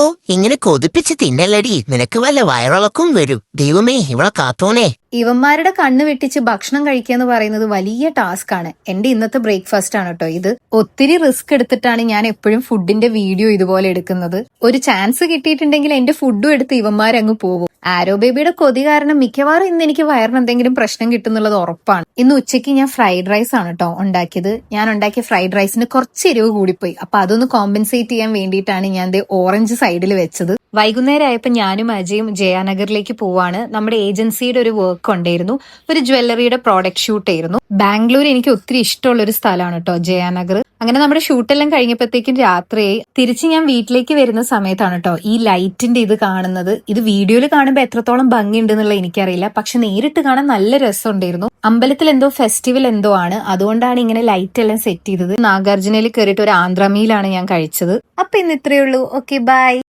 ഓ ഇങ്ങനെ കൊതിപ്പിച്ച് തിന്നല്ലടി, നിനക്ക് വല്ല വയറിളക്കും വരും. ദൈവമേ ഇവളെ കാത്തോനെ. ഇവന്മാരുടെ കണ്ണ് വെട്ടിച്ച് ഭക്ഷണം കഴിക്കുക എന്ന് പറയുന്നത് വലിയ ടാസ്ക് ആണ്. എന്റെ ഇന്നത്തെ ബ്രേക്ക്ഫാസ്റ്റ് ആണ് കേട്ടോ ഇത്. ഒത്തിരി റിസ്ക് എടുത്തിട്ടാണ് ഞാൻ എപ്പോഴും ഫുഡിന്റെ വീഡിയോ ഇതുപോലെ എടുക്കുന്നത്. ഒരു ചാൻസ് കിട്ടിയിട്ടുണ്ടെങ്കിൽ എന്റെ ഫുഡും എടുത്ത് ഇവന്മാരങ്ങ് പോകും. ആരോ ബേബിയുടെ കൊതി കാരണം മിക്കവാറും ഇന്ന് എനിക്ക് വയറിന് എന്തെങ്കിലും പ്രശ്നം കിട്ടുന്നുള്ളത് ഉറപ്പാണ്. ഇന്ന് ഉച്ചയ്ക്ക് ഞാൻ ഫ്രൈഡ് റൈസ് ആണ് കേട്ടോ ഉണ്ടാക്കിയത്. ഞാൻ ഉണ്ടാക്കിയ ഫ്രൈഡ് റൈസിന് കുറച്ച് എരിവ് കൂടിപ്പോയി. അപ്പൊ അതൊന്ന് കോമ്പൻസേറ്റ് ചെയ്യാൻ വേണ്ടിയിട്ടാണ് ഞാൻ ഓറഞ്ച് സൈഡിൽ വെച്ചത്. വൈകുന്നേരം ആയപ്പോൾ ഞാനും അജയും ജയാനഗറിലേക്ക് പോവാണ്. നമ്മുടെ ഏജൻസിയുടെ ഒരു വർക്ക് ഉണ്ടായിരുന്നു, ഒരു ജ്വല്ലറിയുടെ പ്രോഡക്റ്റ് ഷൂട്ട് ആയിരുന്നു. ബാംഗ്ലൂർ എനിക്ക് ഒത്തിരി ഇഷ്ടമുള്ള ഒരു സ്ഥലമാണ് കേട്ടോ ജയാനഗർ. അങ്ങനെ നമ്മുടെ ഷൂട്ടെല്ലാം കഴിഞ്ഞപ്പോഴത്തേക്കും രാത്രിയായി. തിരിച്ച് ഞാൻ വീട്ടിലേക്ക് വരുന്ന സമയത്താണ് കേട്ടോ ഈ ലൈറ്റിന്റെ ഇത് കാണുന്നത്. ഇത് വീഡിയോയിൽ കാണുമ്പോൾ എത്രത്തോളം ഭംഗിയുണ്ട് എന്നുള്ള എനിക്കറിയില്ല, പക്ഷെ നേരിട്ട് കാണാൻ നല്ല രസമുണ്ടായിരുന്നു. അമ്പലത്തിൽ എന്തോ ഫെസ്റ്റിവൽ എന്തോ ആണ്, അതുകൊണ്ടാണ് ഇങ്ങനെ ലൈറ്റ് എല്ലാം സെറ്റ് ചെയ്തത്. നാഗാർജുനയിൽ കയറിയിട്ട് ഒരു ആന്ധ്രാമിയിലാണ് ഞാൻ കഴിച്ചത്. അപ്പൊ ഇന്ന് ഇത്രയേ ഉള്ളൂ. Okay, by.